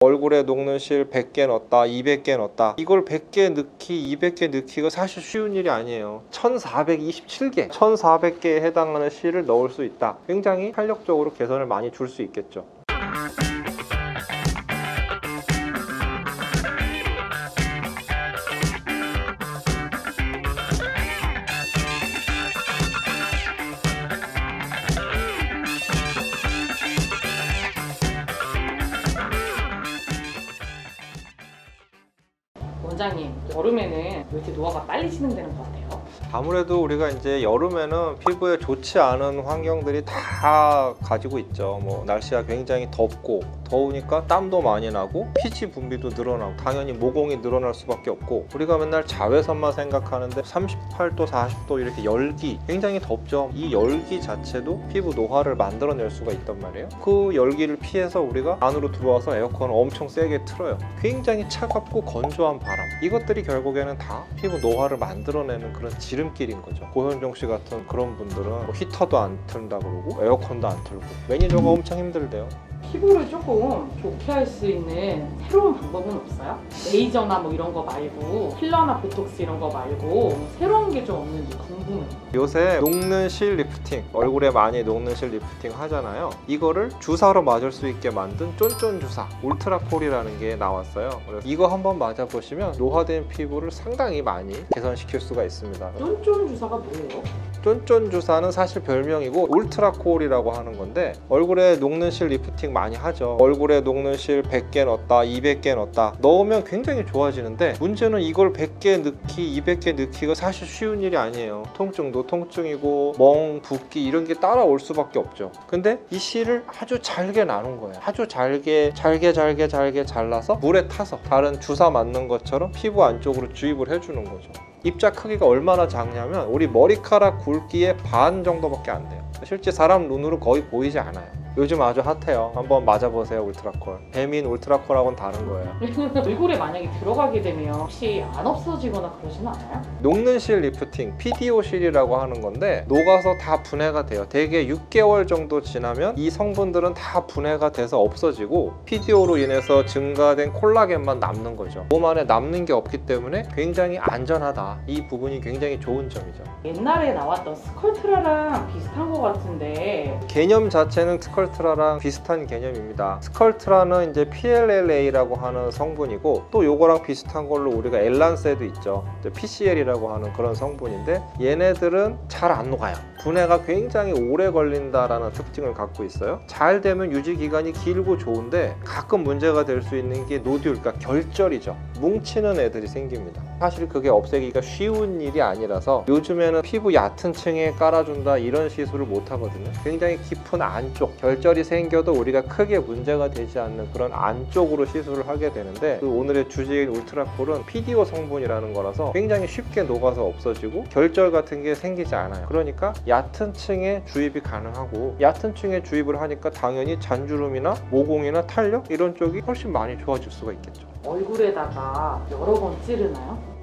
얼굴에 녹는 실 100개 넣었다, 200개 넣었다. 이걸 100개 넣기, 200개 넣기가 사실 쉬운 일이 아니에요. 1427개, 1400개에 해당하는 실을 넣을 수 있다. 굉장히 탄력적으로 개선을 많이 줄 수 있겠죠. 원장님, 여름에는 왜 이렇게 노화가 빨리 진행되는 것 같아요? 아무래도 우리가 이제 여름에는 피부에 좋지 않은 환경들이 다 가지고 있죠. 뭐 날씨가 굉장히 덥고 더우니까 땀도 많이 나고 피지 분비도 늘어나고 당연히 모공이 늘어날 수밖에 없고, 우리가 맨날 자외선만 생각하는데 38도, 40도 이렇게 열기, 굉장히 덥죠. 이 열기 자체도 피부 노화를 만들어낼 수가 있단 말이에요. 그 열기를 피해서 우리가 안으로 들어와서 에어컨을 엄청 세게 틀어요. 굉장히 차갑고 건조한 바람, 이것들이 결국에는 다 피부 노화를 만들어내는 그런 지름길인 거죠. 고현종 씨 같은 그런 분들은 뭐 히터도 안 틀다 그러고 에어컨도 안 틀고 매니저가 엄청 힘들대요. 피부를 조금 좋게 할 수 있는 새로운 방법은 없어요? 레이저나 뭐 이런 거 말고, 필러나 보톡스 이런 거 말고 새로운 게 좀 없는지 궁금해요. 요새 녹는 실 리프팅, 얼굴에 많이 녹는 실 리프팅 하잖아요. 이거를 주사로 맞을 수 있게 만든 쫀쫀 주사, 울트라콜이라는 게 나왔어요. 그래서 이거 한번 맞아보시면 노화된 피부를 상당히 많이 개선시킬 수가 있습니다. 쫀쫀 주사가 뭐예요? 쫀쫀 주사는 사실 별명이고 울트라콜이라고 하는 건데, 얼굴에 녹는 실 리프팅 많이 하죠. 얼굴에 녹는 실 100개 넣었다, 200개 넣었다. 넣으면 굉장히 좋아지는데, 문제는 이걸 100개 넣기, 200개 넣기가 사실 쉬운 일이 아니에요. 통증도 통증이고 멍, 붓기 이런 게 따라올 수밖에 없죠. 근데 이 실을 아주 잘게 나눈 거예요. 아주 잘게 잘라서 물에 타서 다른 주사 맞는 것처럼 피부 안쪽으로 주입을 해주는 거죠. 입자 크기가 얼마나 작냐면 우리 머리카락 굵기의 반 정도밖에 안 돼요. 실제 사람 눈으로 거의 보이지 않아요. 요즘 아주 핫해요. 한번 맞아보세요, 울트라콜. 배민 울트라콜하고는 다른 거예요. 얼굴에 만약에 들어가게 되면 혹시 안 없어지거나 그러진 않아요? 녹는 실 리프팅, PDO 실이라고 하는 건데, 녹아서 다 분해가 돼요. 대개 6개월 정도 지나면 이 성분들은 다 분해가 돼서 없어지고 PDO로 인해서 증가된 콜라겐만 남는 거죠. 몸 안에 남는 게 없기 때문에 굉장히 안전하다. 이 부분이 굉장히 좋은 점이죠. 옛날에 나왔던 스컬트라랑 비슷한 것 같은데, 개념 자체는 스컬트라랑 비슷한 개념입니다. 스컬트라는 이제 PLLA라고 하는 성분이고, 또 요거랑 비슷한 걸로 우리가 엘란세도 있죠. PCL이라고 하는 그런 성분인데, 얘네들은 잘 안 녹아요. 분해가 굉장히 오래 걸린다라는 특징을 갖고 있어요. 잘 되면 유지 기간이 길고 좋은데, 가끔 문제가 될 수 있는 게 노듈, 그러니까 결절이죠. 뭉치는 애들이 생깁니다. 사실 그게 없애기가 쉬운 일이 아니라서 요즘에는 피부 얕은 층에 깔아준다 이런 시술을 못 하거든요. 굉장히 깊은 안쪽, 결절이 생겨도 우리가 크게 문제가 되지 않는 그런 안쪽으로 시술을 하게 되는데, 그 오늘의 주제인 울트라콜은 PDO 성분이라는 거라서 굉장히 쉽게 녹아서 없어지고 결절 같은 게 생기지 않아요. 그러니까 얕은 층에 주입이 가능하고, 얕은 층에 주입을 하니까 당연히 잔주름이나 모공이나 탄력 이런 쪽이 훨씬 많이 좋아질 수가 있겠죠. 얼굴에다가 여러 번 찌르나요?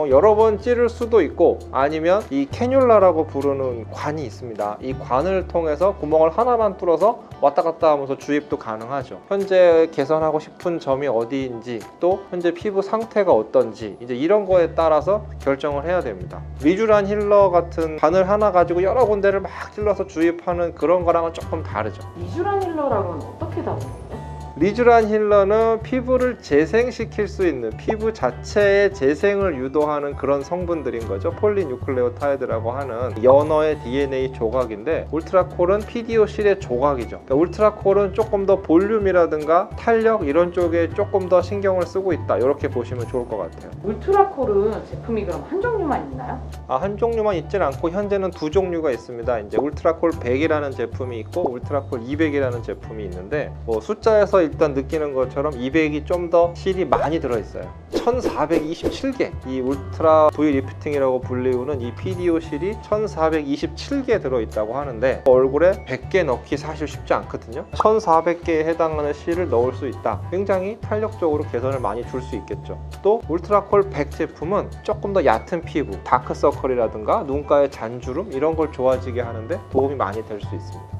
여러 번 찌를 수도 있고, 아니면 이 캐뉼라라고 부르는 관이 있습니다. 이 관을 통해서 구멍을 하나만 뚫어서 왔다 갔다 하면서 주입도 가능하죠. 현재 개선하고 싶은 점이 어디인지, 또 현재 피부 상태가 어떤지, 이제 이런 거에 따라서 결정을 해야 됩니다. 리쥬란 힐러 같은 관을 하나 가지고 여러 군데를 막 찔러서 주입하는 그런 거랑은 조금 다르죠. 리쥬란 힐러랑은 어떻게 다른가요? 리쥬란 힐러는 피부를 재생시킬 수 있는, 피부 자체의 재생을 유도하는 그런 성분들인 거죠. 폴리뉴클레오타이드라고 하는 연어의 DNA 조각인데, 울트라콜은 PDO 실의 조각이죠. 그러니까 울트라콜은 조금 더 볼륨이라든가 탄력 이런 쪽에 조금 더 신경을 쓰고 있다, 이렇게 보시면 좋을 것 같아요. 울트라콜은 제품이 그럼 한 종류만 있나요? 한 종류만 있진 않고 현재는 두 종류가 있습니다. 이제 울트라콜 100이라는 제품이 있고 울트라콜 200이라는 제품이 있는데, 뭐 숫자에서 일단 느끼는 것처럼 200이 좀 더 실이 많이 들어있어요. 1427개, 이 울트라 V 리프팅이라고 불리우는 이 PDO 실이 1427개 들어있다고 하는데, 얼굴에 100개 넣기 사실 쉽지 않거든요. 1400개에 해당하는 실을 넣을 수 있다. 굉장히 탄력적으로 개선을 많이 줄 수 있겠죠. 또 울트라콜 100 제품은 조금 더 얕은 피부, 다크서클이라든가 눈가의 잔주름 이런 걸 좋아지게 하는데 도움이 많이 될 수 있습니다.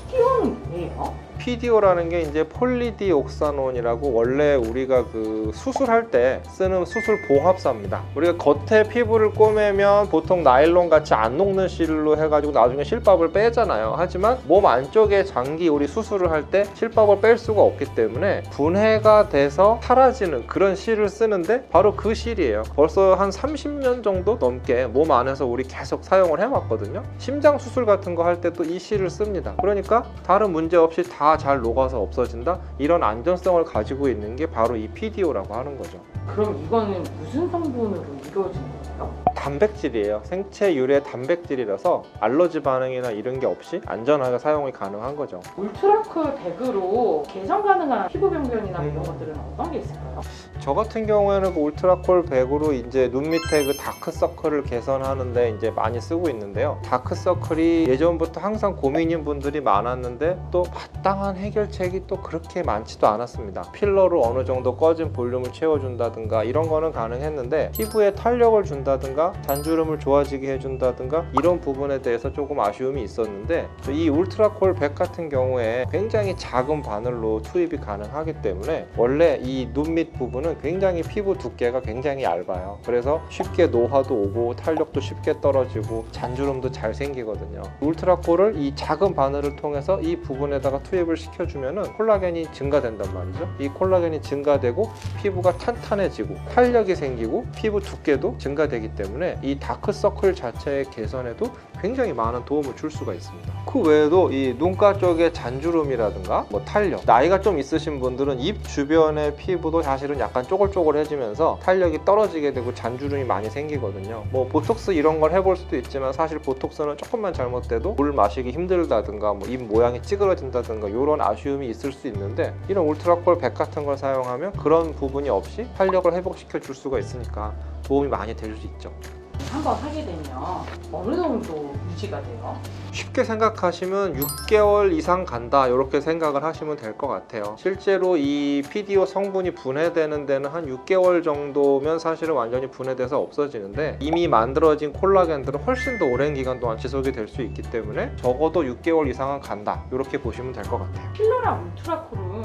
PDO는 뭐예요? PDO라는 게 이제 폴리디옥사논이라고 원래 우리가 그 수술할 때 쓰는 수술 봉합사입니다. 우리가 겉에 피부를 꼬매면 보통 나일론 같이 안 녹는 실로 해가지고 나중에 실밥을 빼잖아요. 하지만 몸 안쪽에 장기 우리 수술을 할 때 실밥을 뺄 수가 없기 때문에 분해가 돼서 사라지는 그런 실을 쓰는데 바로 그 실이에요. 벌써 한 30년 정도 넘게 몸 안에서 우리 계속 사용을 해왔거든요. 심장 수술 같은 거 할 때도 이 실을 씁니다. 그러니까 다른 문제 없이 다 잘 녹아서 없어진다, 이런 안전성을 가지고 있는 게 바로 이 PDO라고 하는 거죠. 그럼 이거는 무슨 성분으로 이루어진 거예요? 단백질이에요. 생체 유래 단백질이라서 알러지 반응이나 이런 게 없이 안전하게 사용이 가능한 거죠. 울트라쿨 100으로 개선 가능한 피부 병변이나 이런 것들은 어떤 게 있을까요? 저 같은 경우에는 그 울트라콜 100으로 이제 눈 밑에 그 다크서클을 개선하는데 이제 많이 쓰고 있는데요. 다크서클이 예전부터 항상 고민인 분들이 많았는데 또 마땅한 해결책이 또 그렇게 많지도 않았습니다. 필러로 어느 정도 꺼진 볼륨을 채워준다든가 이런 거는 가능했는데 피부에 탄력을 준다든가 잔주름을 좋아지게 해준다든가 이런 부분에 대해서 조금 아쉬움이 있었는데 이 울트라콜 100 같은 경우에 굉장히 작은 바늘로 투입이 가능하기 때문에 원래 이 눈 밑 부분은 굉장히 피부 두께가 굉장히 얇아요. 그래서 쉽게 노화도 오고 탄력도 쉽게 떨어지고 잔주름도 잘 생기거든요. 울트라콜을 이 작은 바늘을 통해서 이 부분에다가 투입을 시켜주면은 콜라겐이 증가된단 말이죠. 이 콜라겐이 증가되고 피부가 탄탄해지고 탄력이 생기고 피부 두께도 증가되기 때문에 이 다크서클 자체의 개선에도 굉장히 많은 도움을 줄 수가 있습니다. 그 외에도 이 눈가 쪽에 잔주름이라든가 뭐 탄력, 나이가 좀 있으신 분들은 입 주변의 피부도 사실은 약간 쪼글쪼글해지면서 탄력이 떨어지게 되고 잔주름이 많이 생기거든요. 뭐 보톡스 이런 걸 해볼 수도 있지만 사실 보톡스는 조금만 잘못돼도 물 마시기 힘들다든가 뭐 입 모양이 찌그러진다든가 이런 아쉬움이 있을 수 있는데 이런 울트라콜 100 같은 걸 사용하면 그런 부분이 없이 탄력을 회복시켜 줄 수가 있으니까 도움이 많이 될 수 있죠. 한번 하게 되면 어느 정도 유지가 돼요? 쉽게 생각하시면 6개월 이상 간다 이렇게 생각을 하시면 될 것 같아요. 실제로 이 PDO 성분이 분해되는 데는 한 6개월 정도면 사실은 완전히 분해돼서 없어지는데 이미 만들어진 콜라겐들은 훨씬 더 오랜 기간 동안 지속이 될 수 있기 때문에 적어도 6개월 이상은 간다 이렇게 보시면 될 것 같아요. 필러랑 울트라쿨은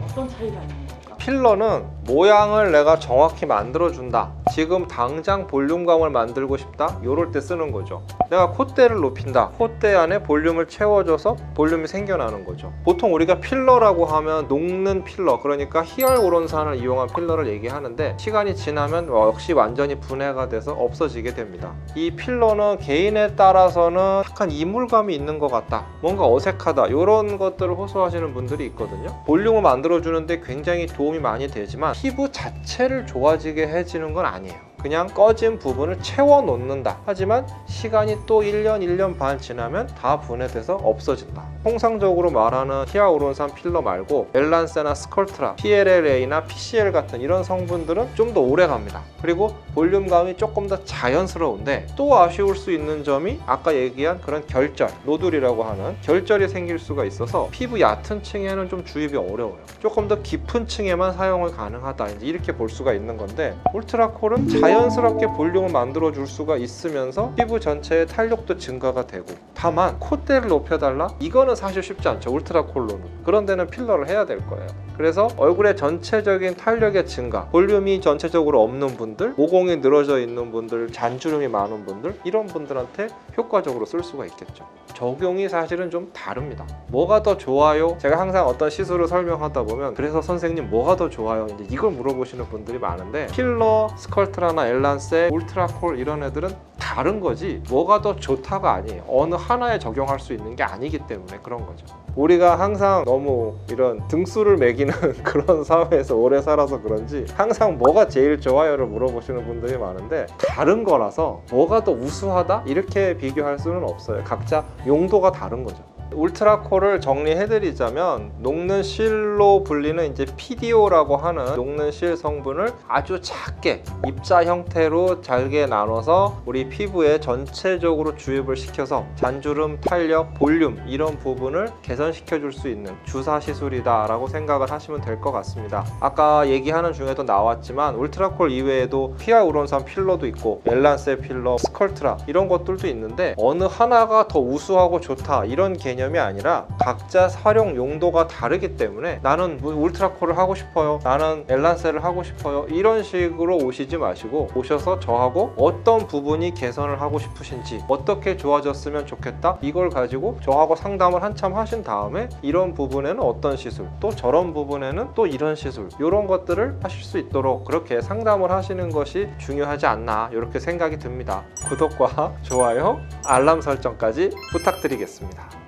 어떤 차이가 있는 거예요? 필러는 모양을 내가 정확히 만들어준다, 지금 당장 볼륨감을 만들고 싶다, 이럴 때 쓰는 거죠. 내가 콧대를 높인다, 콧대 안에 볼륨을 채워줘서 볼륨이 생겨나는 거죠. 보통 우리가 필러라고 하면 녹는 필러, 그러니까 히알루론산을 이용한 필러를 얘기하는데 시간이 지나면 역시 완전히 분해가 돼서 없어지게 됩니다. 이 필러는 개인에 따라서는 약간 이물감이 있는 것 같다, 뭔가 어색하다, 이런 것들을 호소하시는 분들이 있거든요. 볼륨을 만들어주는데 굉장히 도움이 많이 되지만 피부 자체를 좋아지게 해지는 건 아니에요. 그냥 꺼진 부분을 채워 놓는다. 하지만 시간이 또 1년, 1년 반 지나면 다 분해돼서 없어진다. 통상적으로 말하는 히알루론산 필러 말고 엘란세나 스컬트라, PLLA나 PCL 같은 이런 성분들은 좀 더 오래 갑니다. 그리고 볼륨감이 조금 더 자연스러운데 또 아쉬울 수 있는 점이 아까 얘기한 그런 결절, 노들이라고 하는 결절이 생길 수가 있어서 피부 얕은 층에는 좀 주입이 어려워요. 조금 더 깊은 층에만 사용을 가능하다, 이제 이렇게 볼 수가 있는 건데 울트라콜은 자연스럽게 볼륨을 만들어 줄 수가 있으면서 피부 전체의 탄력도 증가가 되고, 다만 콧대를 높여달라? 이거는 사실 쉽지 않죠. 울트라콜로는. 그런 데는 필러를 해야 될 거예요. 그래서 얼굴의 전체적인 탄력의 증가, 볼륨이 전체적으로 없는 분들, 모공이 늘어져 있는 분들, 잔주름이 많은 분들, 이런 분들한테 효과적으로 쓸 수가 있겠죠. 적용이 사실은 좀 다릅니다. 뭐가 더 좋아요? 제가 항상 어떤 시술을 설명하다 보면 그래서 선생님 뭐가 더 좋아요? 이제 이걸 물어보시는 분들이 많은데 필러, 스컬트라나 엘란세, 울트라콜 이런 애들은 다른 거지 뭐가 더 좋다가 아니에요. 어느 하나에 적용할 수 있는 게 아니기 때문에 그런 거죠. 우리가 항상 너무 이런 등수를 매기는 그런 사회에서 오래 살아서 그런지 항상 뭐가 제일 좋아요를 물어보시는 분들이 많은데 다른 거라서 뭐가 더 우수하다? 이렇게 비교할 수는 없어요. 각자 용도가 다른 거죠. 울트라콜을 정리해드리자면 녹는 실로 불리는 이제 PDO라고 하는 녹는 실 성분을 아주 작게 입자 형태로 잘게 나눠서 우리 피부에 전체적으로 주입을 시켜서 잔주름, 탄력, 볼륨 이런 부분을 개선시켜 줄 수 있는 주사 시술이다 라고 생각을 하시면 될 것 같습니다. 아까 얘기하는 중에도 나왔지만 울트라콜 이외에도 히알루론산 필러도 있고 엘란세 필러, 스컬트라 이런 것들도 있는데 어느 하나가 더 우수하고 좋다 이런 개념 개념이 아니라 각자 활용 용도가 다르기 때문에 나는 울트라콜을 하고 싶어요, 나는 엘란셀을 하고 싶어요, 이런 식으로 오시지 마시고 오셔서 저하고 어떤 부분이 개선을 하고 싶으신지, 어떻게 좋아졌으면 좋겠다, 이걸 가지고 저하고 상담을 한참 하신 다음에 이런 부분에는 어떤 시술, 또 저런 부분에는 또 이런 시술, 이런 것들을 하실 수 있도록 그렇게 상담을 하시는 것이 중요하지 않나, 이렇게 생각이 듭니다. 구독과 좋아요, 알람 설정까지 부탁드리겠습니다.